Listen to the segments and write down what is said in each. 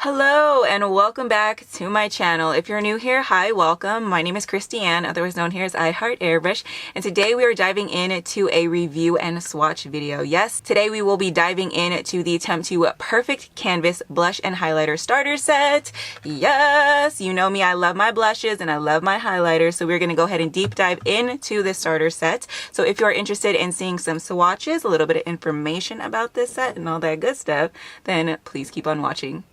Hello and welcome back to my channel. If you're new here, hi, welcome. My name is Christiane, otherwise known here as IHeartAirbrush, and today we are diving into a review and swatch video. Yes, today we will be diving into the Temptu Perfect Canvas Blush and Highlighter Starter Set. Yes, you know me, I love my blushes and I love my highlighters, so we're going to go ahead and deep dive into this starter set. So if you're interested in seeing some swatches, a little bit of information about this set and all that good stuff, then please keep on watching.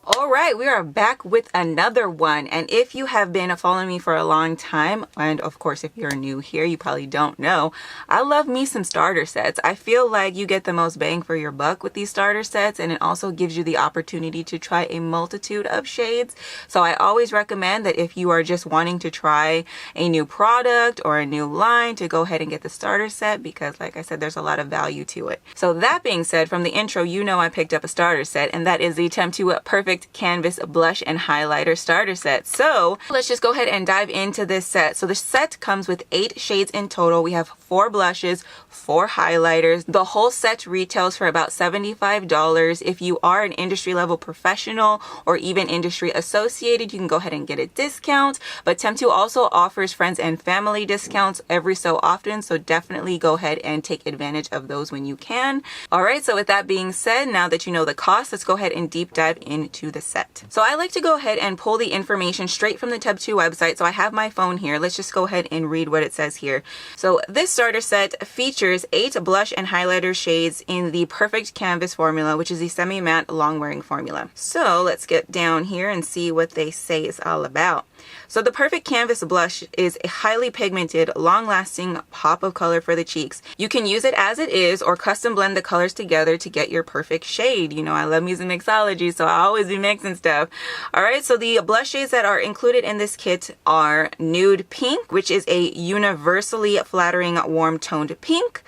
Alright, we are back with another one, and if you have been following me for a long time, and of course if you're new here, you probably don't know, I love me some starter sets. I feel like you get the most bang for your buck with these starter sets, and it also gives you the opportunity to try a multitude of shades. So I always recommend that if you are just wanting to try a new product or a new line, to go ahead and get the starter set, because like I said, there's a lot of value to it. So that being said, from the intro, you know I picked up a starter set, and that is the Temptu Perfect Canvas Blush and Highlighter Starter Set. So let's just go ahead and dive into this set. So the set comes with 8 shades in total. We have 4 blushes, 4 highlighters. The whole set retails for about $75. If you are an industry level professional or even industry associated, you can go ahead and get a discount. But Temptu also offers friends and family discounts every so often, so definitely go ahead and take advantage of those when you can. Alright, so with that being said, now that you know the cost, let's go ahead and deep dive into the set. So I like to go ahead and pull the information straight from the Temptu website. So I have my phone here. Let's just go ahead and read what it says here. So this starter set features 8 blush and highlighter shades in the Perfect Canvas formula, which is the semi-matte long-wearing formula. So let's get down here and see what they say it's all about. So the Perfect Canvas Blush is a highly pigmented, long-lasting pop of color for the cheeks. You can use it as it is or custom blend the colors together to get your perfect shade. You know, I love using mixology, so I always be mixing stuff. Alright, so the blush shades that are included in this kit are Nude Pink, which is a universally flattering warm toned pink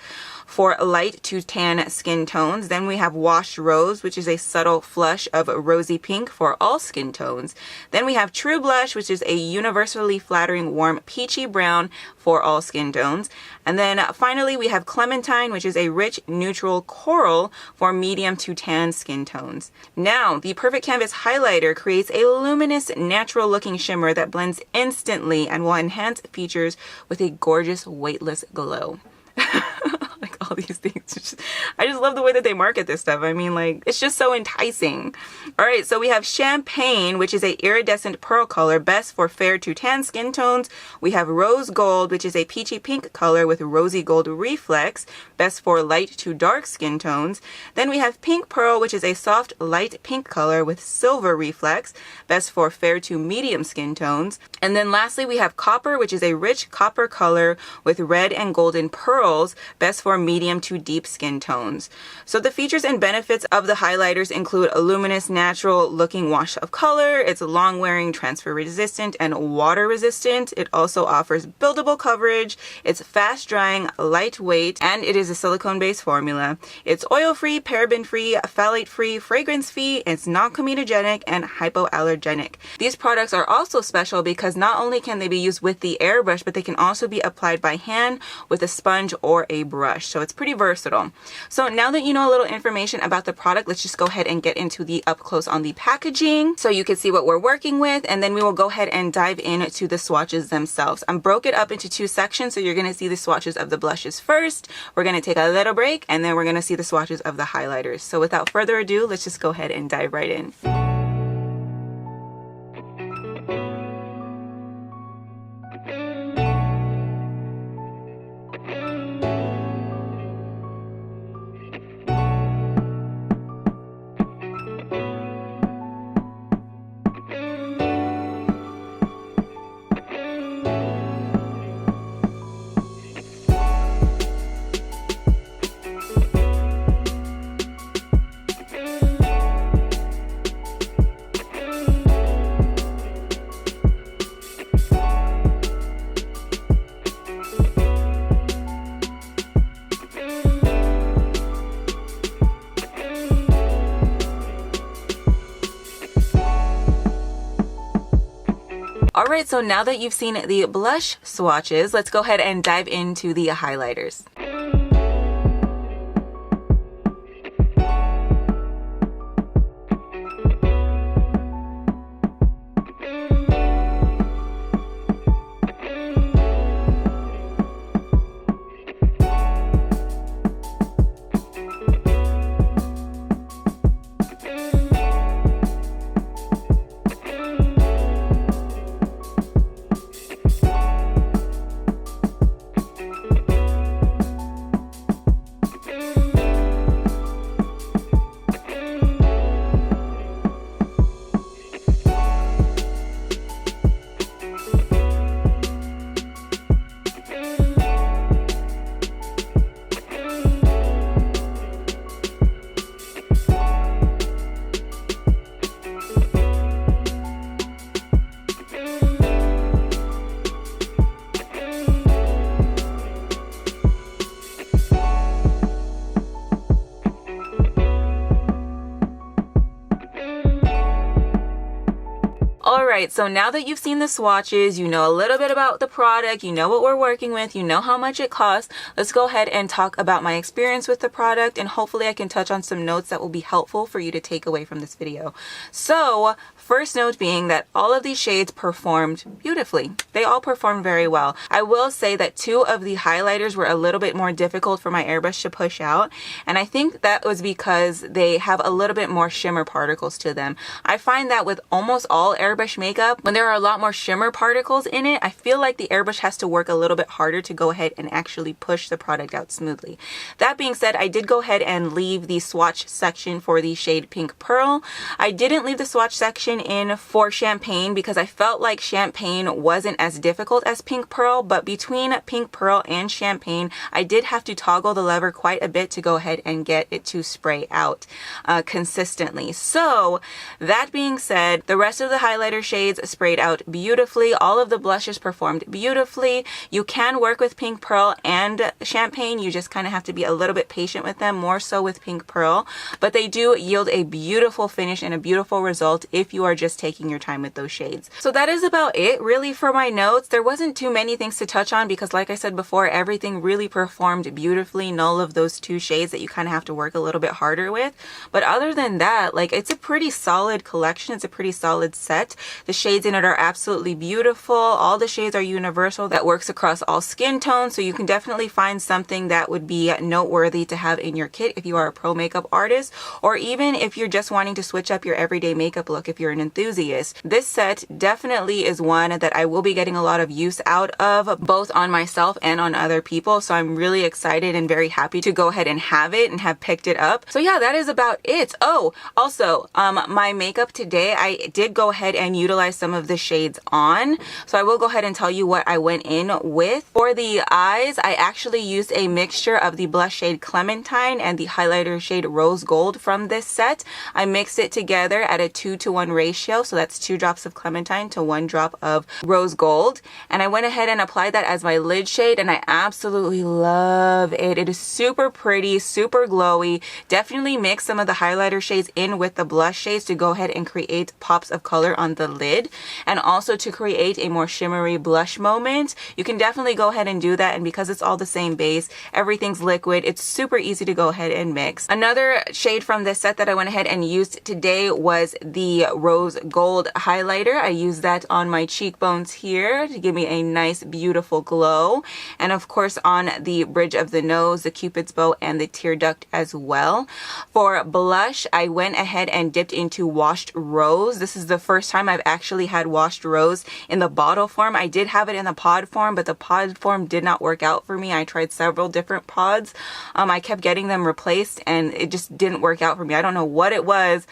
for light to tan skin tones. Then we have Washed Rose, which is a subtle flush of rosy pink for all skin tones. Then we have True Blush, which is a universally flattering warm peachy brown for all skin tones. And then finally we have Clementine, which is a rich neutral coral for medium to tan skin tones. Now, the Perfect Canvas Highlighter creates a luminous, natural looking shimmer that blends instantly and will enhance features with a gorgeous, weightless glow. Like all these things. I just love the way that they market this stuff. I mean, like, it's just so enticing. All right, so we have Champagne, which is a iridescent pearl color, best for fair to tan skin tones. We have Rose Gold, which is a peachy pink color with rosy gold reflex, best for light to dark skin tones. Then we have Pink Pearl, which is a soft light pink color with silver reflex, best for fair to medium skin tones. And then lastly, we have Copper, which is a rich copper color with red and golden pearls, best for medium to deep skin tones. So the features and benefits of the highlighters include a luminous, natural looking wash of color. It's long wearing, transfer resistant, and water resistant. It also offers buildable coverage. It's fast drying, lightweight, and it is a silicone based formula. It's oil free, paraben free, phthalate free, fragrance free. It's not comedogenic and hypoallergenic. These products are also special because not only can they be used with the airbrush, but they can also be applied by hand with a sponge or a brush. So it's pretty versatile. So now that you know a little information about the product, let's just go ahead and get into the up close on the packaging so you can see what we're working with, and then we will go ahead and dive into the swatches themselves. I broke it up into 2 sections, so you're going to see the swatches of the blushes first. We're going to take a little break, and then we're going to see the swatches of the highlighters. So without further ado, let's just go ahead and dive right in. Alright, so now that you've seen the blush swatches, let's go ahead and dive into the highlighters. Alright, so now that you've seen the swatches, you know a little bit about the product, you know what we're working with, you know how much it costs, let's go ahead and talk about my experience with the product, and hopefully I can touch on some notes that will be helpful for you to take away from this video. So, first note being that all of these shades performed beautifully. They all performed very well. I will say that 2 of the highlighters were a little bit more difficult for my airbrush to push out, and I think that was because they have a little bit more shimmer particles to them. I find that with almost all airbrush makeup, when there are a lot more shimmer particles in it, I feel like the airbrush has to work a little bit harder to go ahead and actually push the product out smoothly. That being said, I did go ahead and leave the swatch section for the shade Pink Pearl. I didn't leave the swatch section in for Champagne because I felt like Champagne wasn't as difficult as Pink Pearl, but between Pink Pearl and Champagne, I did have to toggle the lever quite a bit to go ahead and get it to spray out consistently. So that being said, the rest of the highlighter shades sprayed out beautifully. All of the blushes performed beautifully. You can work with Pink Pearl and Champagne. You just kind of have to be a little bit patient with them, more so with Pink Pearl, but they do yield a beautiful finish and a beautiful result if you are just taking your time with those shades. So that is about it really for my notes. There wasn't too many things to touch on because like I said before, everything really performed beautifully. None of those 2 shades that you kind of have to work a little bit harder with. But other than that, like, it's a pretty solid collection. It's a pretty solid set. The shades in it are absolutely beautiful. All the shades are universal. That works across all skin tones. So you can definitely find something that would be noteworthy to have in your kit if you are a pro makeup artist, or even if you're just wanting to switch up your everyday makeup look if you're an enthusiast. This set definitely is one that I will be getting a lot of use out of, both on myself and on other people. So I'm really excited and very happy to go ahead and have it and have picked it up. So yeah, that is about it. Oh, also, my makeup today, I did go ahead and utilize some of the shades on. So I will go ahead and tell you what I went in with. For the eyes, I actually used a mixture of the blush shade Clementine and the highlighter shade Rose Gold from this set. I mixed it together at a 2-to-1 ratio. So that's 2 drops of Clementine to 1 drop of Rose Gold. And I went ahead and applied that as my lid shade, and I absolutely love it. It is super pretty, super glowy. Definitely mix some of the highlighter shades in with the blush shades to go ahead and create pops of color on the lid, and also to create a more shimmery blush moment. You can definitely go ahead and do that, and because it's all the same base, everything's liquid, it's super easy to go ahead and mix. Another shade from this set that I went ahead and used today was the Rose Gold highlighter. I used that on my cheekbones here to give me a nice beautiful glow, and of course on the bridge of the nose, the Cupid's bow, and the tear duct as well. For blush, I went ahead and dipped into Washed Rose. This is the first time I've actually had Washed Rose in the bottle form. I did have it in the pod form, but the pod form did not work out for me. I tried several different pods. I kept getting them replaced and it just didn't work out for me. I don't know what it was.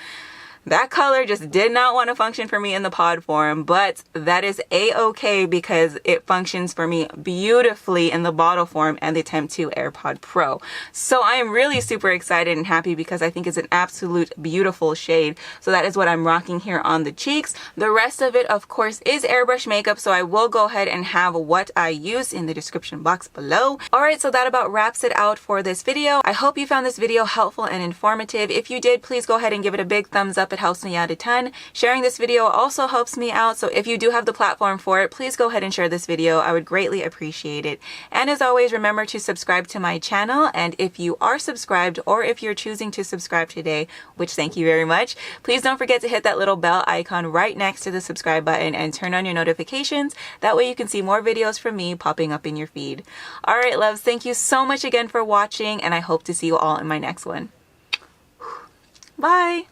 That color just did not want to function for me in the pod form, but that is a-okay because it functions for me beautifully in the bottle form and the Temptu AirPod Pro. So I am really super excited and happy because I think it's an absolute beautiful shade. So that is what I'm rocking here on the cheeks. The rest of it, of course, is airbrush makeup, so I will go ahead and have what I use in the description box below. Alright, so that about wraps it out for this video. I hope you found this video helpful and informative. If you did, please go ahead and give it a big thumbs up up. It helps me out a ton. Sharing this video also helps me out. So if you do have the platform for it, please go ahead and share this video. I would greatly appreciate it. And as always, remember to subscribe to my channel. And if you are subscribed, or if you're choosing to subscribe today, which thank you very much, please don't forget to hit that little bell icon right next to the subscribe button and turn on your notifications. That way you can see more videos from me popping up in your feed. All right, loves, thank you so much again for watching, and I hope to see you all in my next one. Bye.